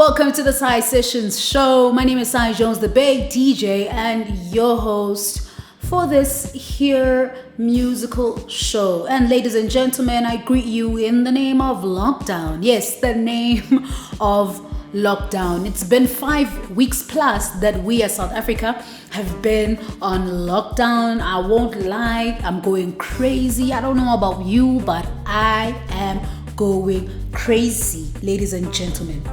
Welcome to the Sessions show. My name is Sai Jones, the Bay DJ, and your host for this here musical show. And ladies and gentlemen, I greet you in the name of lockdown. Yes, the name of lockdown. It's been 5 weeks plus that we as South Africa have been on lockdown. I won't lie, I'm going crazy. I don't know about you, but I am going crazy, ladies and gentlemen.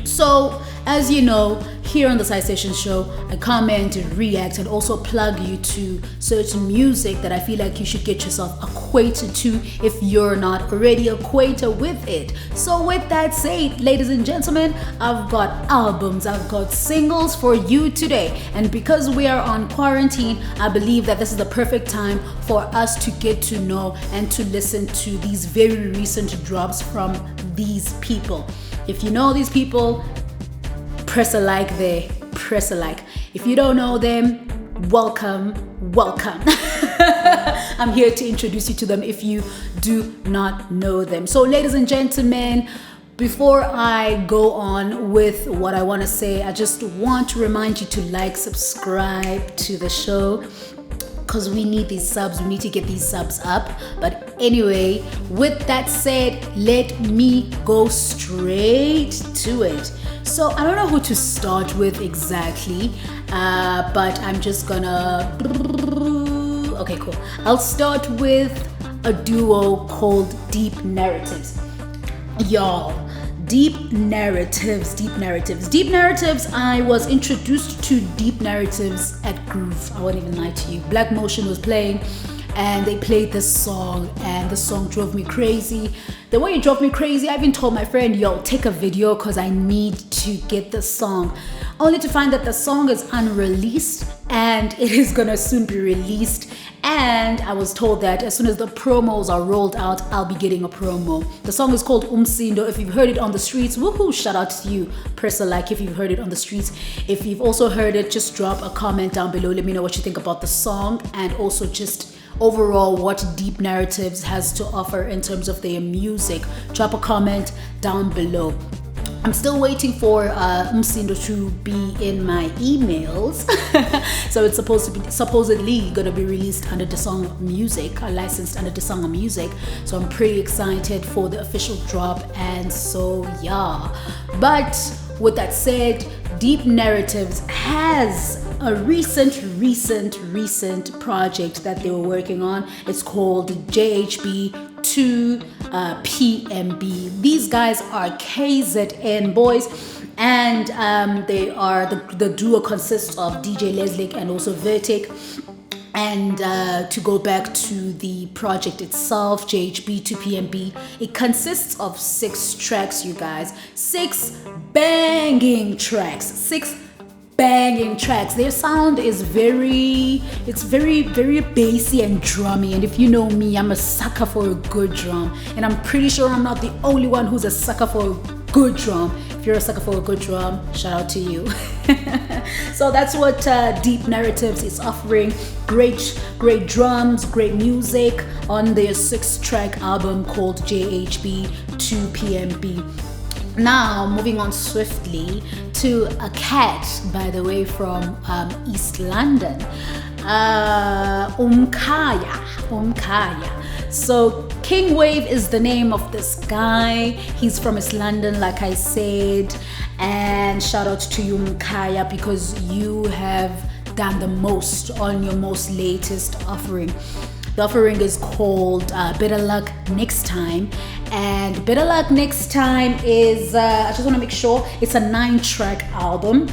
So, as you know, here on the Sessions show, I comment and react and also plug you to certain music that I feel like you should get yourself acquainted to if you're not already acquainted with it. So with that said, ladies and gentlemen, I've got albums, I've got singles for you today. And because we are on quarantine, I believe that this is the perfect time for us to get to know and to listen to these very recent drops from these people. If you know these people, press a like there, press a like. If you don't know them, welcome. I'm here to introduce you to them if you do not know them. So ladies and gentlemen, before I go on with what I want to say, I just want to remind you to like, subscribe to the show, because we need these subs, we need to get these subs up. But anyway, with that said, let me go straight to it. So I don't know who to start with exactly, but I'm just gonna, okay, cool. I'll start with a duo called Deep Narratives. Y'all, Deep Narratives. I was introduced to Deep Narratives at Groove. I won't even lie to you. Black Motion was playing and they played this song and the song drove me crazy. The way it drove me crazy, I even told my friend, yo, take a video because I need to get the song. Only to find that the song is unreleased and it is gonna soon be released. And I was told that as soon as the promos are rolled out, I'll be getting a promo. The song is called Umsindo. If you've heard it on the streets, woohoo, shout out to you. Press a like if you've heard it on the streets. If you've also heard it, just drop a comment down below. Let me know what you think about the song and also just overall what Deep Narratives has to offer in terms of their music. Drop a comment down below. I'm still waiting for Umsindo to be in my emails. So it's supposedly gonna be released under the song music, licensed under the song music. So I'm pretty excited for the official drop, and so yeah. But with that said, Deep Narratives has a recent project that they were working on. It's called JHB to PMB. These guys are KZN boys, and they are the duo consists of DJ Leslie and also Vertic. And to go back to the project itself, JHB to PMB, it consists of 6 tracks, you guys. 6 banging tracks. Their sound is very bassy and drummy, and if you know me, I'm a sucker for a good drum, and I'm pretty sure I'm not the only one who's a sucker for a good drum. If you're a sucker for a good drum, shout out to you. So that's what Deep Narratives is offering. Great drums, great music on their 6-track album called JHB to PMB. Now, moving on swiftly to a cat, by the way, from East London, Umkaya. So King Wave is the name of this guy. He's from East London, like I said, and shout out to you, Umkaya, because you have done the most on your most latest offering. The offering is called Better Luck Next Time, and Better Luck Next Time is, I just want to make sure, it's a 9-track album.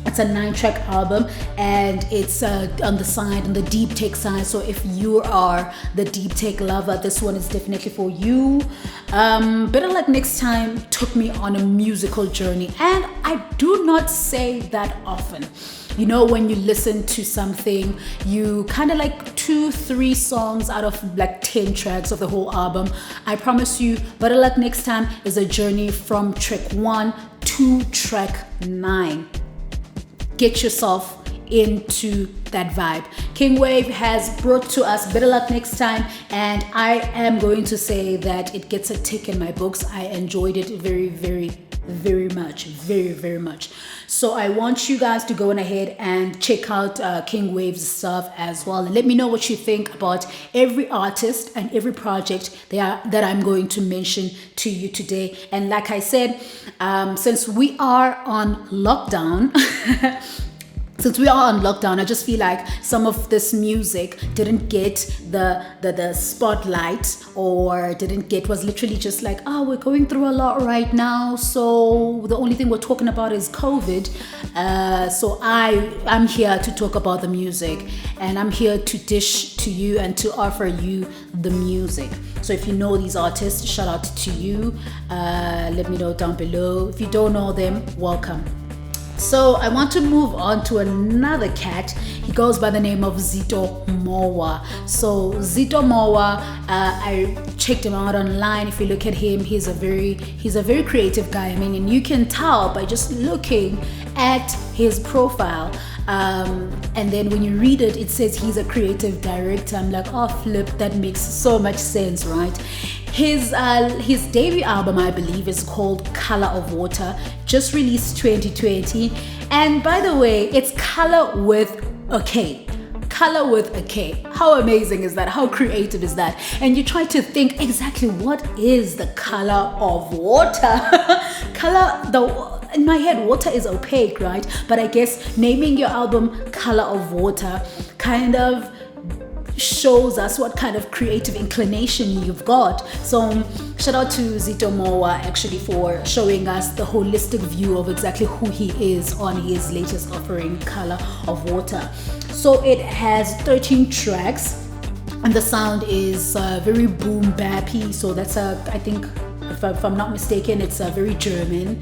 It's a 9-track album, and it's on the deep tech side. So if you are the deep tech lover, this one is definitely for you. Better Luck Next Time took me on a musical journey, and I do not say that often. You know, when you listen to something, you kind of like 2-3 songs out of like 10 tracks of the whole album. I promise you, Better Luck Next Time is a journey from track 1 to track 9. Get yourself into that vibe. King Wave has brought to us Better Luck Next Time, and I am going to say that it gets a tick in my books. I enjoyed it very, very much. So I want you guys to go on ahead and check out King Wave's stuff as well, and let me know what you think about every artist and every project that I'm going to mention to you today. And like I said, since we are on lockdown I just feel like some of this music didn't get the spotlight, or was literally just like, oh, we're going through a lot right now, so the only thing we're talking about is COVID. So I'm here to talk about the music, and I'm here to dish to you and to offer you the music. So if you know these artists, shout out to you. Let me know down below. If you don't know them, welcome. So I want to move on to another cat. He goes by the name of Zito Mowa. So Zito Mowa, I checked him out online. If you look at him, he's a very creative guy. I mean, and you can tell by just looking at his profile. And then when you read it, it says he's a creative director. I'm like, oh flip, that makes so much sense, right? His debut album, I believe, is called Color of Water, just released 2020. And by the way, it's color with a K. Color with a K. How amazing is that? How creative is that? And you try to think exactly what is the color of water. In my head, water is opaque, right? But I guess naming your album Color of Water kind of shows us what kind of creative inclination you've got. So shout out to Zito Mowa actually for showing us the holistic view of exactly who he is on his latest offering, Color of Water. So it has 13 tracks, and the sound is very boom bappy. So that's I think, if I'm not mistaken, it's a very German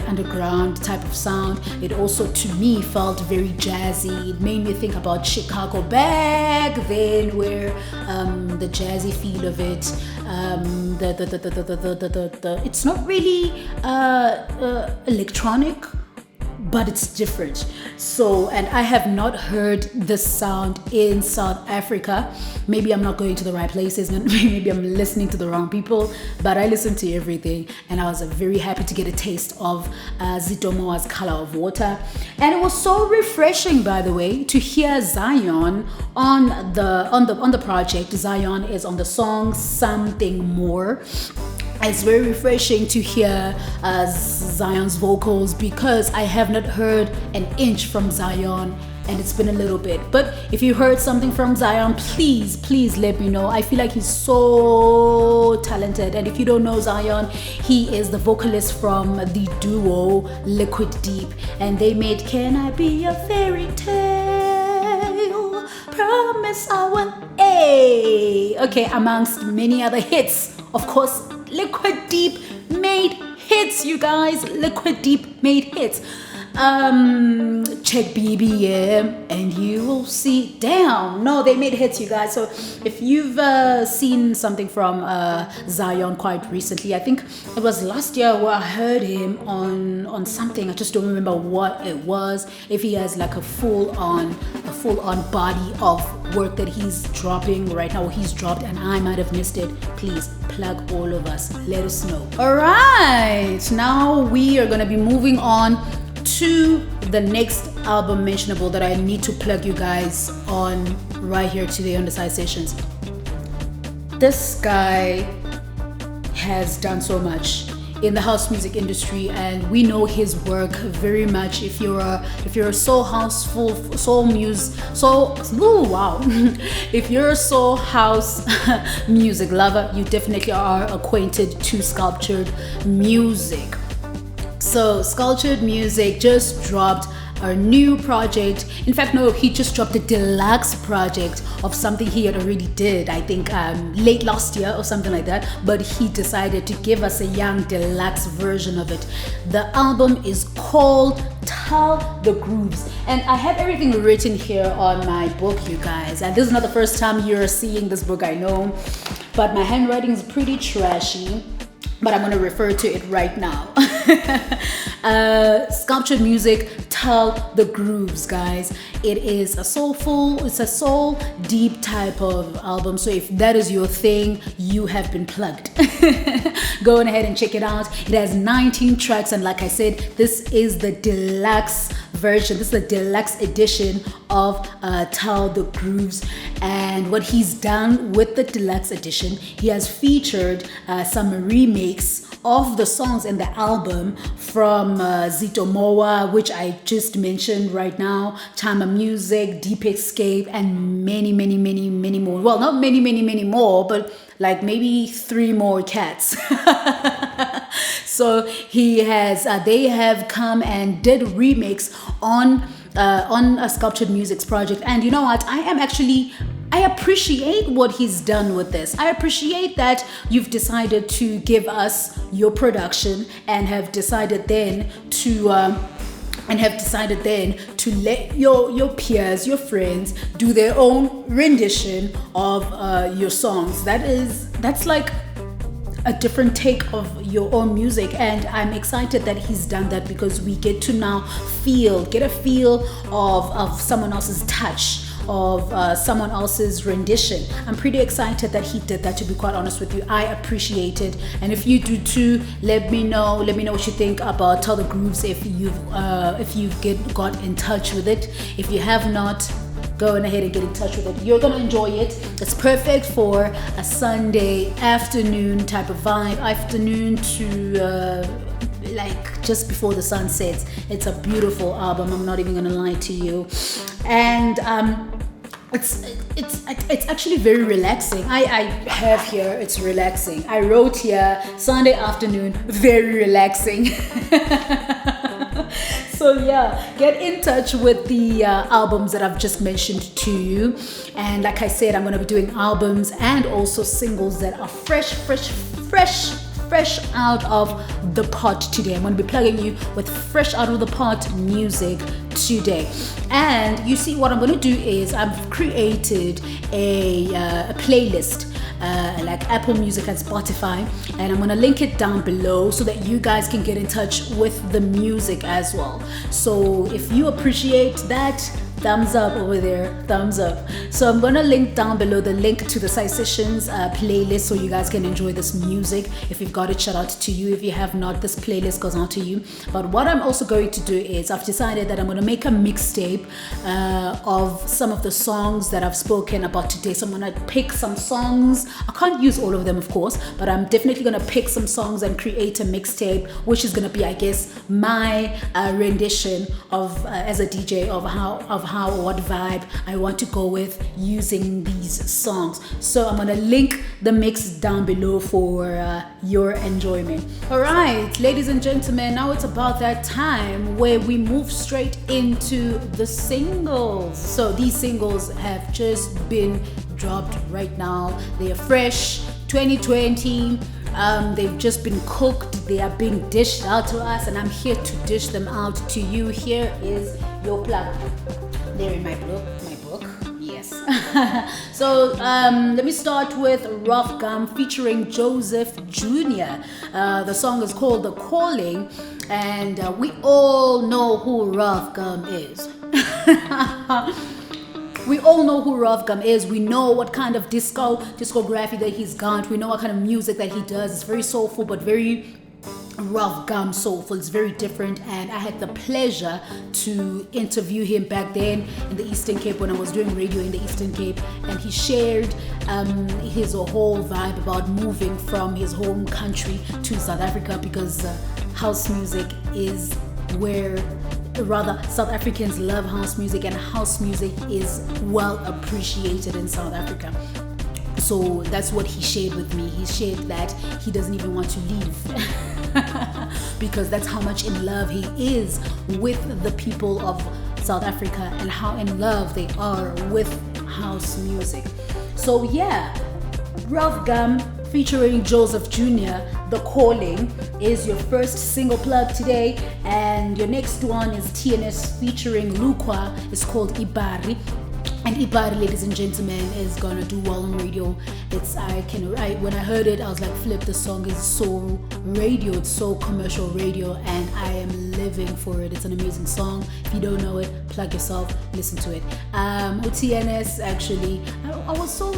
underground type of sound. It also, to me, felt very jazzy. It made me think about Chicago back then, where the jazzy feel of it, it's not really electronic, but it's different. So, and I have not heard this sound in South Africa. Maybe I'm not going to the right places, and maybe I'm listening to the wrong people, but I listen to everything, and I was very happy to get a taste of Zito Mowa's Color of Water. And it was so refreshing, by the way, to hear Zion on the project. Zion is on the song Something More. It's very refreshing to hear Zion's vocals, because I have not heard an inch from Zion, and it's been a little bit. But if you heard something from Zion, please let me know. I feel like he's so talented. And if you don't know Zion, he is the vocalist from the duo Liquid Deep, and they made Can I Be a Fairy Tale? Promise I will. Okay, amongst many other hits. Of course, Liquid Deep made hits, you guys. Liquid Deep made hits. Check BBM and you will see. Damn, no, they made hits, you guys. So if you've seen something from Zion quite recently, I think it was last year where I heard him on something. I just don't remember what it was. If he has like a full on body of work that he's dropping right now, he's dropped, and I might have missed it, please plug all of us. Let us know. All right, now we are gonna be moving on to the next album mentionable that I need to plug you guys on right here today on the Side Sessions. This guy has done so much in the house music industry, and we know his work very much. If you're a soul house if you're a soul house music lover, you definitely are acquainted to Sculptured Music. So Sculptured Music just dropped a new project. In fact, no, he just dropped a deluxe project of something he had already did, I think late last year or something like that, but he decided to give us a young deluxe version of it. The album is called Tell the Grooves, and I have everything written here on my book, you guys, and this is not the first time you're seeing this book, I know, but my handwriting is pretty trashy, but I'm going to refer to it right now. Sculptured music, Tell the Grooves, guys. It is a soulful, it's a soul deep type of album. So if that is your thing, you have been plugged. Go on ahead and check it out. It has 19 tracks, and like I said, this is the deluxe version. This is the deluxe edition of Tell the Grooves. And what he's done with the deluxe edition, he has featured some remakes of the songs in the album from Zito Moa, which I just mentioned right now, Time of Music, Deep Escape, and many more. Well, not many more, but like maybe 3 more cats. So he has, they have come and did remix on a Sculptured Music's project. And you know what? I appreciate what he's done with this. I appreciate that you've decided to give us your production and have decided then to let your peers, your friends, do their own rendition of your songs. That's like a different take of your own music, and I'm excited that he's done that, because we get to now get a feel of someone else's touch, of someone else's rendition. I'm pretty excited that he did that, to be quite honest with you. I appreciate it, and if you do too, let me know what you think about Tell the Grooves. If you've got in touch with it. If you have not, go on ahead and get in touch with it. You're gonna enjoy it. It's perfect for a Sunday afternoon type of vibe, afternoon to like just before the sun sets. It's a beautiful album, I'm not even gonna lie to you. And it's actually very relaxing. I have here, it's relaxing. I wrote here, Sunday afternoon, very relaxing. So yeah, get in touch with the albums that I've just mentioned to you. And like I said, I'm going to be doing albums and also singles that are fresh out of the pot today. I'm going to be plugging you with fresh out of the pot music today. And you see, what I'm going to do is I've created a playlist like Apple Music and Spotify, and I'm gonna link it down below so that you guys can get in touch with the music as well. So if you appreciate that, thumbs up over there, thumbs up. So I'm gonna link down below the link to the Sessions playlist so you guys can enjoy this music. If you've got it, shout out to you. If you have not, this playlist goes out to you. But what I'm also going to do is I've decided that I'm gonna make a mixtape of some of the songs that I've spoken about today. So I'm gonna pick some songs. I can't use all of them, of course, but I'm definitely gonna pick some songs and create a mixtape, which is gonna be, I guess, my rendition of as a DJ of what vibe I want to go with using these songs. So I'm gonna link the mix down below for your enjoyment. All right, ladies and gentlemen, now it's about that time where we move straight into the singles. So these singles have just been dropped right now. They are fresh, 2020. They've just been cooked. They are being dished out to us, and I'm here to dish them out to you. Here is your plug. There in my book, yes. So let me start with Ruff Cam featuring Joseph Jr. The song is called The Calling, and we all know who Ruff Cam is. We all know who Ruff Cam is. We know what kind of discography that he's got. We know what kind of music that he does. It's very soulful, but very Ruff Cam soulful. It's very different, and I had the pleasure to interview him back then in the Eastern Cape when I was doing radio in the Eastern Cape, and he shared his whole vibe about moving from his home country to South Africa, because house music is where, rather, South Africans love house music, and house music is well appreciated in South Africa. So that's what he shared with me. He shared that he doesn't even want to leave because that's how much in love he is with the people of South Africa and how in love they are with house music. So yeah, Ruff Cam featuring Joseph Jr., The Calling is your first single plug today, and your next one is TNS featuring Lukwa. It's called Ibari. And Ipari, ladies and gentlemen, is gonna do well on radio. When I heard it, I was like, flip, the song is so radio, it's so commercial radio, and I am living for it. It's an amazing song. If you don't know it, plug yourself, listen to it. TNS, actually, I was so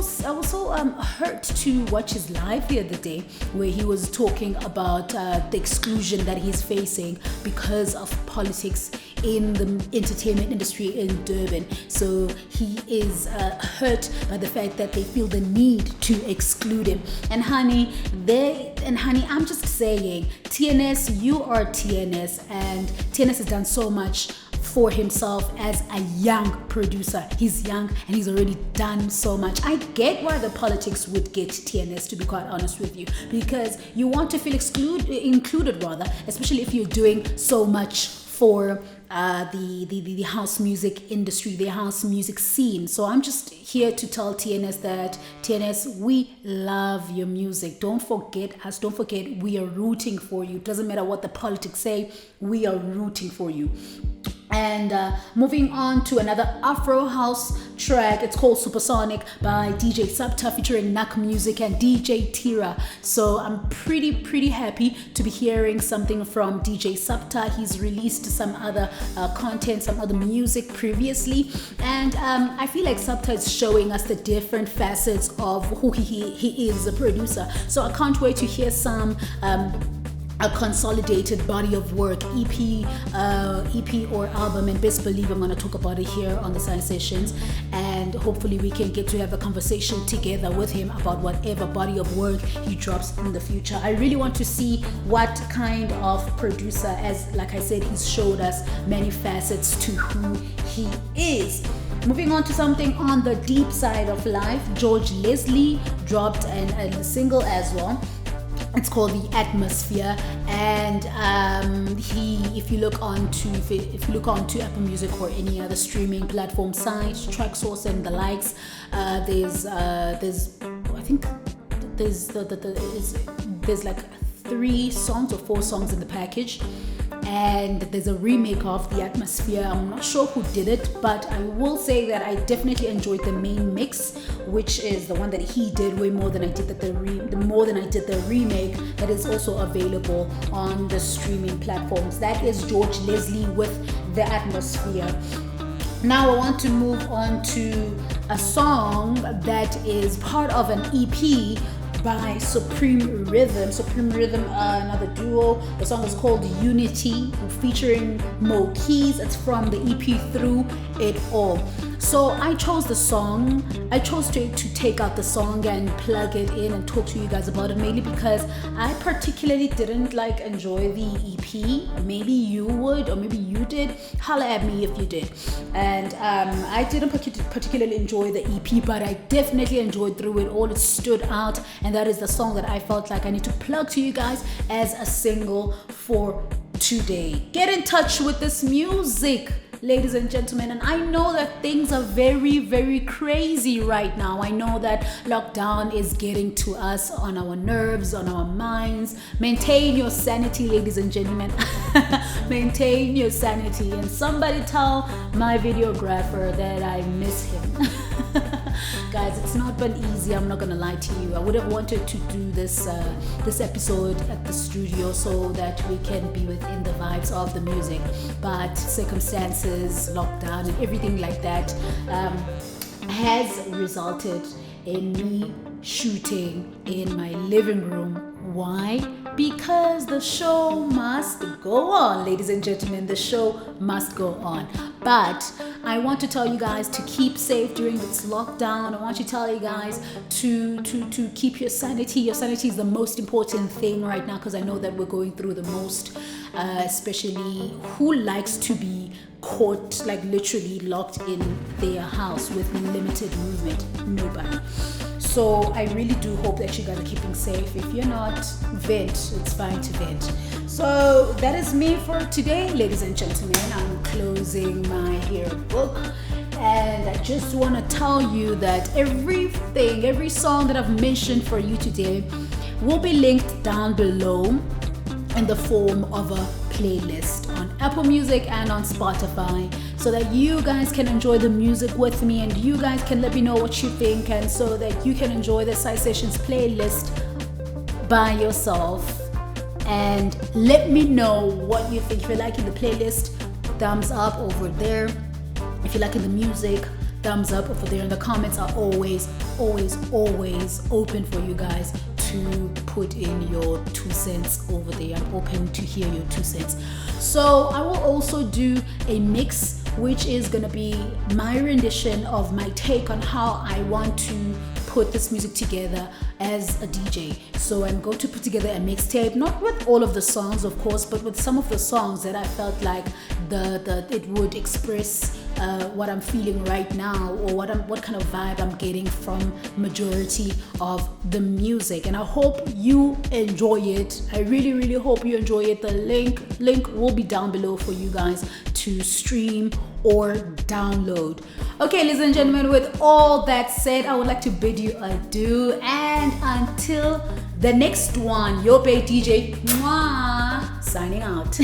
hurt to watch his live the other day, where he was talking about the exclusion that he's facing because of politics in the entertainment industry in Durban. So he is hurt by the fact that they feel the need to exclude him. And honey, I'm just saying, TNS, you are TNS, and TNS has done so much for himself as a young producer. He's young and he's already done so much. I get why the politics would get TNS, to be quite honest with you, because you want to feel included, especially if you're doing so much for the house music industry, the house music scene. So I'm just here to tell TNS that, TNS, we love your music. Don't forget us. Don't forget, we are rooting for you. Doesn't matter what the politics say, we are rooting for you. And moving on to another Afro house track, it's called Supersonic by DJ Sabta featuring Nak Music and DJ Tira. So I'm pretty happy to be hearing something from DJ Sabta. He's released some other content, some other music previously, and I feel like Sabta is showing us the different facets of who he is, a producer. So I can't wait to hear some a consolidated body of work, EP or album, and best believe I'm going to talk about it here on the Sane Sessions, and hopefully we can get to have a conversation together with him about whatever body of work he drops in the future. I really want to see what kind of producer, as like I said, he's showed us many facets to who he is. Moving on to something on the deep side of life, George Leslie dropped a single as well. It's called The Atmosphere, and if you look onto Apple Music or any other streaming platform site, Tracksource and the likes, there's like 3 songs or 4 songs in the package. And there's a remake of The Atmosphere. I'm not sure who did it, but I will say that I definitely enjoyed the main mix, which is the one that he did way more than I did the remake that is also available on the streaming platforms. That is George Leslie with The Atmosphere. Now I want to move on to a song that is part of an EP by Supreme Rhythm, another duo. The song is called Unity, featuring Mo Keys. It's from the EP Through It All. So I chose the song. I chose to take out the song and plug it in and talk to you guys about it, mainly because I particularly didn't enjoy the EP. Maybe you would, or maybe you did. Holla at me if you did. And I didn't particularly enjoy the EP, but I definitely enjoyed Through It All. It stood out, and that is the song that I felt like I need to plug to you guys as a single for today. Get in touch with this music, ladies and gentlemen. And I know that things are very crazy right now. I know that lockdown is getting to us, on our nerves, on our minds. Maintain your sanity, ladies and gentlemen. Maintain your sanity. And somebody tell my videographer that I miss him. Guys, it's not been easy. I'm not gonna lie to you. I would have wanted to do this episode at the studio so that we can be within the vibes of the music, but circumstances, lockdown, and everything like that has resulted in me shooting in my living room. Why? Because the show must go on, ladies and gentlemen. The show must go on. But I want to tell you guys to keep safe during this lockdown. I want to tell you guys to keep your sanity. Your sanity is the most important thing right now, because I know that we're going through the most, especially who likes to be caught, literally locked in their house with limited movement? Nobody. So I really do hope that you guys are keeping safe. If you're not, vent. It's fine to vent. So that is me for today, ladies and gentlemen. I'm closing my hair book, and I just want to tell you that every song that I've mentioned for you today will be linked down below in the form of a playlist on Apple Music and on Spotify, so that you guys can enjoy the music with me, and you guys can let me know what you think, and so that you can enjoy the Sessions playlist by yourself. And let me know what you think. If you're liking the playlist, thumbs up over there. If you're liking the music, thumbs up over there. And the comments are always open for you guys to put in your 2 cents over there. I'm open to hear your 2 cents. So I will also do a mix, which is gonna be my rendition of my take on how I want to put this music together as a DJ. So I'm going to put together a mixtape, not with all of the songs, of course, but with some of the songs that I felt like it would express what I'm feeling right now, or what kind of vibe I'm getting from majority of the music. And I hope you enjoy it. I really hope you enjoy it. The link will be down below for you guys to stream or download. Okay, ladies and gentlemen, with all that said, I would like to bid you adieu, and until the next one, your bae DJ, signing out.